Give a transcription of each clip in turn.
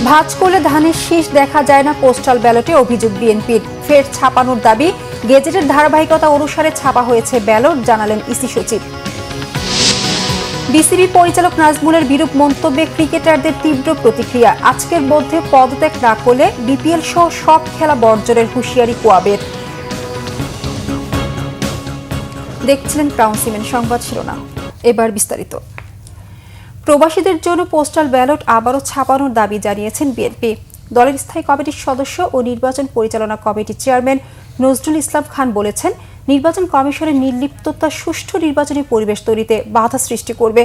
ভাঁজ করলে ধানের শীষ দেখা যায় না পোস্টাল ব্যালটে, অভিযোগ বিএনপির। ফের ছাপানোর দাবি, গেজেটের ধারাবাহিকতা অনুসারে ছাপা হয়েছে ব্যালট, জানালেন ইসি সচিব। বিসিবি পরিচালক নাজমুলের বিরূপ মন্তব্যে ক্রিকেটারদের তীব্র প্রতিক্রিয়া। আজকের মধ্যে পদত্যাগ না করলে বিপিএল সহ সব খেলা বর্জনের হুঁশিয়ারি কোয়াবের। দেখছিলেন ক্রাউন সিমেন্ট সংবাদ শিরোনাম, এবার বিস্তারিত। প্রবাসীদের জন্য পোস্টাল ব্যালট আবারও ছাপানোর দাবি জানিয়েছেন বিএনপি। দলের স্থায়ী কমিটির সদস্য ও নির্বাচন পরিচালনা কমিটির চেয়ারম্যান নজরুল ইসলাম খান বলেছেন, নির্বাচন কমিশনের নির্লিপ্ততা সুষ্ঠু নির্বাচনী পরিবেশ তৈরিতে বাধা সৃষ্টি করবে।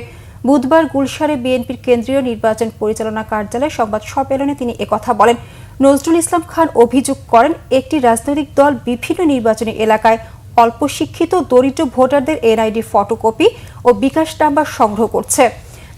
বুধবার গুলশারে বিএনপির কেন্দ্রীয় নির্বাচন পরিচালনা কার্যালয়ে সংবাদ সম্মেলনে তিনি একথা বলেন। নজরুল ইসলাম খান অভিযোগ করেন, একটি রাজনৈতিক দল বিভিন্ন নির্বাচনী এলাকায় অল্প শিক্ষিত দরিদ্র ভোটারদের এনআইডি ফটোকপি ও বিকাশ নাম্বার সংগ্রহ করছে।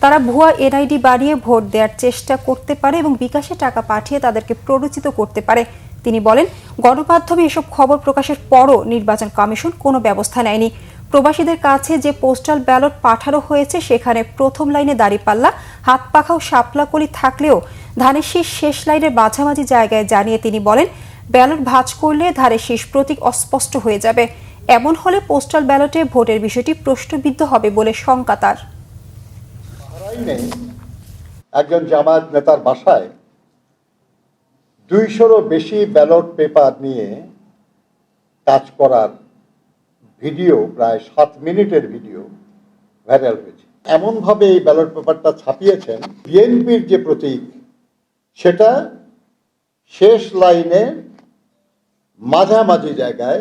তারা ভুয়া এনআইডি বানিয়ে ভোট দেওয়ার চেষ্টা করতে পারে এবং বিকাশে টাকা পাঠিয়ে তাদেরকে প্ররোচিত করতে পারে। তিনি বলেন, গণমাধ্যমে এসব খবর প্রকাশের পরও নির্বাচন কমিশন কোনো ব্যবস্থা নেয়নি। প্রবাসীদের কাছে যে পোস্টাল ব্যালট পাঠানো হয়েছে সেখানে প্রথম লাইনে দাঁড়িপাল্লা, হাত পাখা ও শাপলাকলি থাকলেও ধানের শীষ শেষ লাইনের মাঝামাঝি জায়গায় জানিয়ে তিনি বলেন, ব্যালট ভাঁজ করলে ধানের শীষ প্রতীক অস্পষ্ট হয়ে যাবে। এমন হলে পোস্টাল ব্যালটে ভোটের বিষয়টি প্রশ্নবিদ্ধ হবে বলে শঙ্কা তার। একজন জামায়াত নেতার বাসায় 200-রও বেশি ব্যালট পেপার নিয়ে কাজ করার ভিডিও, প্রায় 7 মিনিটের ভিডিও ভাইরাল হয়েছে। এমনভাবে এই ব্যালট পেপারটা ছাপিয়েছেন, বিএনপির যে প্রতীক সেটা শেষ লাইনে মাঝামাঝি জায়গায়,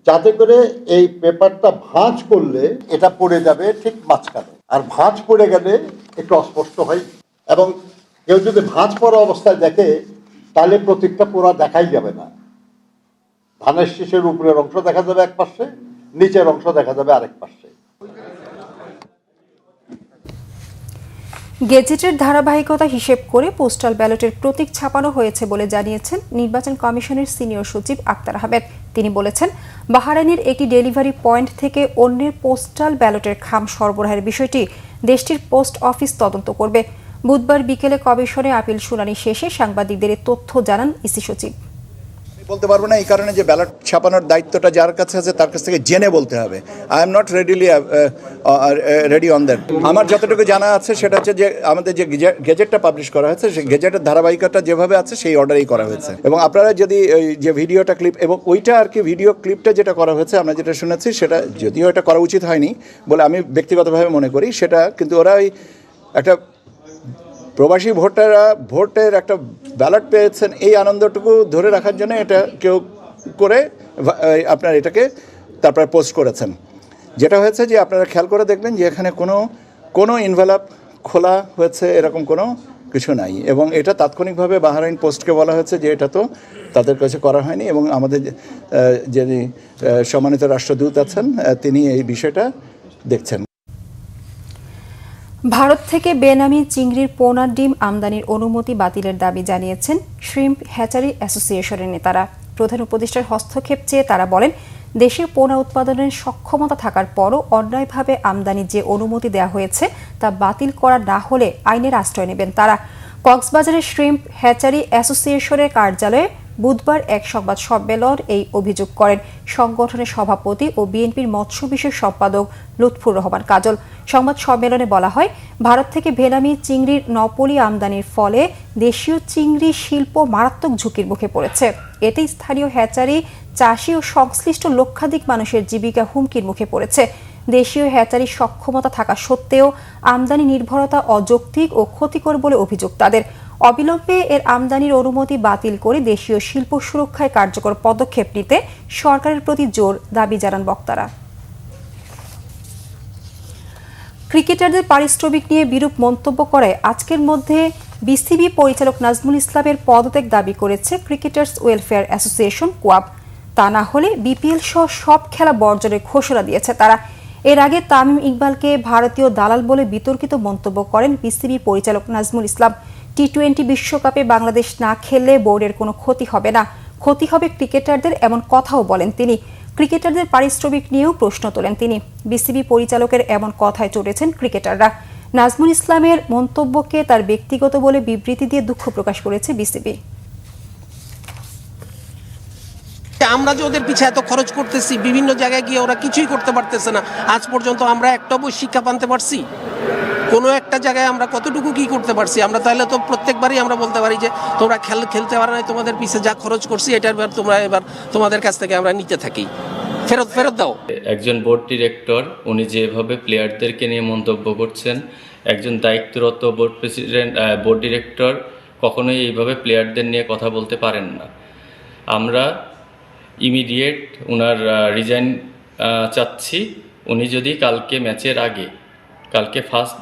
যাতে করে এই পেপারটা ভাঁজ করলে এটা পড়ে যাবে ঠিক মাঝখানে, আর ভাঁজ পড়ে গেলে একটু অস্পষ্ট হয়। এবং কেউ যদি ভাঁজ পড়া অবস্থায় দেখে তাহলে প্রতীকটা পুরো দেখাই যাবে না। ধানের শীষের উপরের অংশ দেখা যাবে এক পাশে, নিচের অংশ দেখা যাবে আরেক পাশে। গেজেটের ধারাবাহিকতা হিসেব করে পোস্টাল ব্যালটের প্রতীক ছাপানো হয়েছে বলে জানিয়েছেন নির্বাচন কমিশনের সিনিয়র সচিব আক্তার আহমেদ। তিনি বলেছেন, বাহরাইনের একটি ডেলিভারি পয়েন্ট থেকে অন্যের পোস্টাল ব্যালটের খাম সরবরাহের বিষয়টি দেশটির পোস্ট অফিস তদন্ত করবে। বুধবার বিকেলে কমিশনে আপিল শুনানি শেষে সাংবাদিকদের তথ্য জানান ইসি সচিব। বলতে পারবো না, এই কারণে যে ব্যালট ছাপানোর দায়িত্বটা যার কাছে আছে তার কাছ থেকে জেনে বলতে হবে। I am not ready on that. আমার যতটুকু জানা আছে সেটা হচ্ছে যে আমাদের যে গেজেটটা পাবলিশ করা হয়েছে, সেই গেজেটের ধারাবাহিকতা যেভাবে আছে সেই অর্ডারেই করা হয়েছে। এবং আপনারা যদি ওই যে ভিডিওটা ক্লিপ এবং ওইটা আর কি ভিডিও ক্লিপটা যেটা করা হয়েছে, আমরা যেটা শুনেছি সেটা যদিও এটা করা উচিত হয়নি বলে আমি ব্যক্তিগতভাবে মনে করি, সেটা কিন্তু ওরা ওই একটা প্রবাসী ভোটাররা ভোটের একটা ব্যালট পেয়েছেন এই আনন্দটুকু ধরে রাখার জন্য এটা কেউ করে আপনার এটাকে তারপরে পোস্ট করেছেন। যেটা হয়েছে যে আপনারা খেয়াল করে দেখবেন যে এখানে কোনো ইনভেলপ খোলা হয়েছে এরকম কোনো কিছু নাই। এবং এটা তাৎক্ষণিকভাবে বাহরাইন পোস্টকে বলা হয়েছে যে এটা তো তাদের কাছে করা হয়নি। এবং আমাদের যিনি সম্মানিত রাষ্ট্রদূত আছেন তিনি এই বিষয়টা দেখছেন। ভারত থেকে বেনামি চিংড়ির পোনা ডিম আমদানির অনুমতি বাতিলের দাবি জানিয়েছেন শ্রিম্প হ্যাচারি অ্যাসোসিয়েশনের নেতারা। প্রধান উপদেষ্টার হস্তক্ষেপ চেয়ে তারা বলেন, দেশে পোনা উৎপাদনের সক্ষমতা থাকার পরও অন্যায়ভাবে আমদানির যে অনুমতি দেওয়া হয়েছে তা বাতিল করা না হলে আইনের আশ্রয় নেবেন তারা। কক্সবাজারের শ্রিম্প হ্যাচারি অ্যাসোসিয়েশনের কার্যালয়ে বুধবার এক সংবাদ সম্মেলন এই অভিযোগ করেন সংগঠনের সভাপতি ও বিএনপির মৎস্য বিষয়ক সম্পাদক লুৎফুর রহমান কাজল। সংবাদ সম্মেলনে বলা হয়, ভারত থেকে বেনামি চিংড়ির নকলি আমদানির ফলে দেশীয় চিংড়ি শিল্প মারাত্মক ঝুঁকির মুখে পড়েছে। এতে স্থানীয় হ্যাচারি, চাষি ও সংশ্লিষ্ট লক্ষাধিক মানুষের জীবিকা হুমকির মুখে পড়েছে। দেশীয় হ্যাচারির সক্ষমতা থাকা সত্ত্বেও আমদানি নির্ভরতা অযৌক্তিক ও ক্ষতিকর বলে অভিযোগ তাদের। অবিলম্বে এর আমদানির অনুমতি বাতিল করে দেশীয় শিল্প সুরক্ষায় কার্যকর পদক্ষেপ নিতে সরকারের প্রতি জোর দাবি জানান বক্তারা। ক্রিকেটারদের পারিশ্রমিক নিয়ে বিরূপ মন্তব্য করে আজকের মধ্যে বিসিবি পরিচালক নাজমুল ইসলামের পদত্যাগ দাবি করেছে ক্রিকেটার্স ওয়েলফেয়ার অ্যাসোসিয়েশন কোয়াব। তা না হলে বিপিএল সহ সব খেলা বর্জনের ঘোষণা দিয়েছে তারা। এর আগে তামিম ইকবালকে ভারতীয় দালাল বলে বিতর্কিত মন্তব্য করেন বিসিবি পরিচালক নাজমুল ইসলাম। টি-20 বিশ্বকাপে বাংলাদেশ না খেললে বোর্ডের কোনো ক্ষতি হবে না, ক্ষতি হবে ক্রিকেটারদের, এমন কথাও বলেন তিনি। ক্রিকেটারদের পারিশ্রমিক নিয়েও প্রশ্ন তোলেন তিনি। বিসিবি পরিচালকের এমন কথায় চটেছেন ক্রিকেটাররা। নাজমুল ইসলামের মন্তব্যকে তার ব্যক্তিগত বলে বিবৃতি দিয়ে দুঃখ প্রকাশ করেছে বিসিবি। আমরা যে ওদের পিছে এত খরচ করতেছি, বিভিন্ন জায়গায় গিয়ে ওরা কিছুই করতে পারতেছে না, আজ পর্যন্ত আমরা একটা বই শিক্ষা পানতে পারছি? কোনো একটা জায়গায় আমরা কতটুকু কি করতে পারছি? আমরা তাহলে তো প্রত্যেকবারই আমরা বলতে পারি যে তোমরা খেলতে পারো না, তোমাদের পিছে যা খরচ করছি এটার এবার তোমরা এবার তোমাদের কাছ থেকে আমরা নিতে থাকি, ফেরত দাও। একজন বোর্ড ডিরেক্টর উনি যেভাবে প্লেয়ারদেরকে নিয়ে মন্তব্য করছেন, একজন দায়িত্বরত বোর্ড ডিরেক্টর কখনোই এইভাবে প্লেয়ারদের নিয়ে কথা বলতে পারেন না। আমরা ইমিডিয়েট ওনার রিজাইন চাচ্ছি। উনি যদি কালকে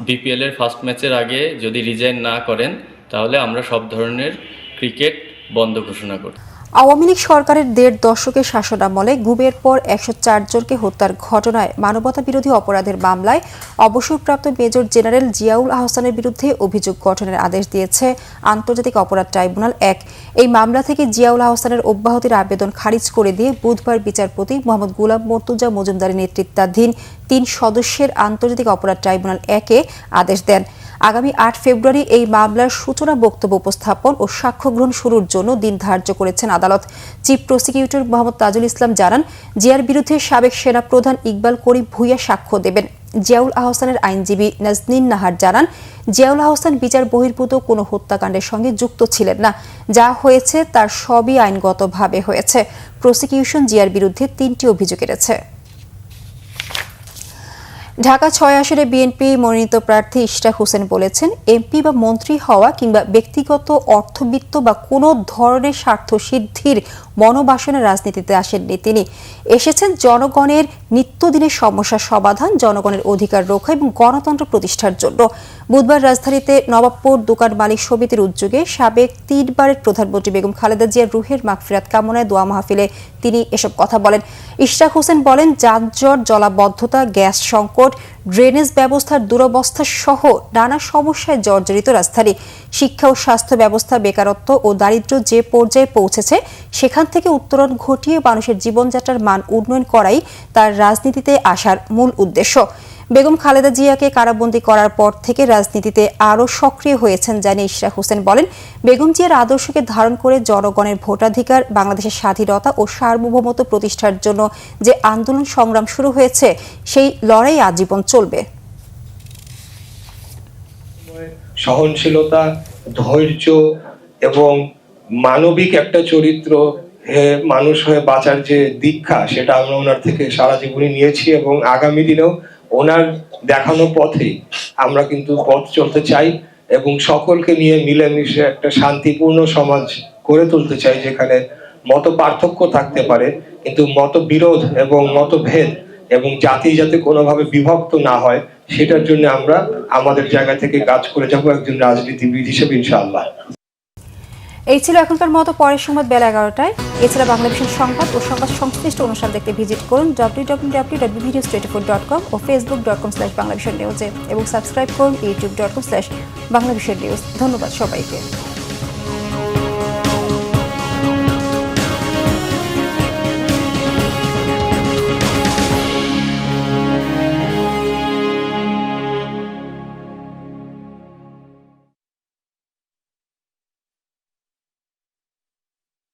বিপিএলের ফার্স্ট ম্যাচের আগে যদি রিজাইন না করেন, তাহলে আমরা সব ধরনের ক্রিকেট বন্ধ ঘোষণা করি। আওয়ামী লীগ সরকারের ১.৫ দশকের শাসনামলে গুমের পর ১০৪ জনকে হত্যার ঘটনায় মানবতা বিরোধী অপরাধের মামলায় অবসরপ্রাপ্ত মেজর জেনারেল জিয়াউল আহসানের বিরুদ্ধে অভিযোগ গঠনের আদেশ দিয়েছে আন্তর্জাতিক অপরাধ ট্রাইব্যুনাল ১। এই মামলা থেকে জিয়াউল আহসানের অব্যাহতির আবেদন খারিজ করে দিয়ে বুধবার বিচারপতি মোহাম্মদ গোলাম মর্তুজা মজুমদারের নেতৃত্বাধীন ৩ সদস্যের আন্তর্জাতিক অপরাধ ট্রাইব্যুনাল ১-এ আদেশ দেন। আগামী ৮ ফেব্রুয়ারি এই মামলার সূচনা বক্তব্য উপস্থাপন ও সাক্ষ্য গ্রহণ শুরুর জন্য দিন ধার্য করেছেন আদালত। চিফ প্রসিকিউটর মোহাম্মদ তাজুল ইসলাম জানান, জিয়ার বিরুদ্ধে সাবেক সেনাপ্রধান ইকবাল করিম ভূঁইয়া সাক্ষ্য দেবেন। জিয়াউল আহসানের আইনজীবী নাজনীন নাহার জানান, জিয়াউল আহসান বিচার বহির্ভূত কোনো হত্যাকাণ্ডের সঙ্গে যুক্ত ছিলেন না। যা হয়েছে তার সবই আইনগতভাবে হয়েছে। প্রসিকিউশন জিয়ার বিরুদ্ধে ৩টি অভিযোগ এনেছে। ঢাকা ৬ আসনে বিএনপি মনোনীত প্রার্থী ইশরাক হোসেন বলেছেন, এমপি বা মন্ত্রী হওয়া কিংবা ব্যক্তিগত অর্থবিত্ত বা কোনো ধরনের স্বার্থ সিদ্ধির মনোবাসনে রাজনীতিতে আসেননি তিনি। এসেছেন জনগণের নিত্যদিনের সমস্যার সমাধান, জনগণের অধিকার রক্ষা এবং গণতন্ত্র প্রতিষ্ঠার জন্য। বুধবার রাজধানীতে নবাবপুর দোকান মালিক সমিতির উদ্যোগে সাবেক ৩ বারের প্রধানমন্ত্রী বেগম খালেদা জিয়ার রুহের মাগফিরাত কামনায় দোয়া মাহফিলে তিনি এসব কথা বলেন। ইশরাক হোসেন বলেন, যানজট, জলাবদ্ধতা, গ্যাস সংকট, ড্রেনেজ ব্যবস্থার দুরবস্থা সহ নানা সমস্যায় জর্জরিত রাজধানী। শিক্ষা ও স্বাস্থ্য ব্যবস্থা, বেকারত্ব ও দারিদ্র্য যে পর্যায়ে পৌঁছেছে সেখান থেকে উত্তরণ ঘটিয়ে মানুষের জীবনযাত্রার মান উন্নয়ন করাই তার রাজনীতিতে আসার মূল উদ্দেশ্য। বেগম খালেদা জিয়াকে কারাবন্দী করার পর থেকে রাজনীতিতে আরও সক্রিয় হয়েছেন জানিয়ে ইশরাক হোসেন বলেন, বেগম জিয়ার আদর্শকে ধারণ করে জনগণের ভোটাধিকার, বাংলাদেশের স্বাধীনতা ও সার্বভৌমত্ব প্রতিষ্ঠার জন্য যে আন্দোলন সংগ্রাম শুরু হয়েছে সেই লড়াই আজীবন চলবে। সহনশীলতা, ধৈর্য এবং মানবিক একটা চরিত্র, মানুষ হয়ে বাঁচার যে দীক্ষা, সেটা আমরা ওনার থেকে সারা জীবনই নিয়েছি এবং আগামী দিনেও ওনার দেখানো পথে আমরা কিন্তু পথ চলতে চাই এবং সকলকে নিয়ে মিলেমিশে একটা শান্তিপূর্ণ সমাজ গড়ে তুলতে চাই, যেখানে মত পার্থক্য থাকতে পারে কিন্তু মতবিরোধ এবং মতভেদ এবং জাতি যাতে কোনোভাবে বিভক্ত না হয়, সেটার জন্য আমরা আমাদের জায়গা থেকে কাজ করে যাব একজন রাজনীতিবিদ হিসেবে, ইনশাআল্লাহ। এই ছিল এখনকার মতো। পরের সংবাদ বেলা 11টায়। এছাড়া বাংলাদেশের সংবাদ ও সংবাদ সংশ্লিষ্ট অনুষ্ঠান দেখতে ভিজিট করুন www.bbnews24.com ও facebook.com/banglavishnewsে এবং সাবস্ক্রাইব করুন youtube.com/banglavishnnews। ধন্যবাদ সবাইকে।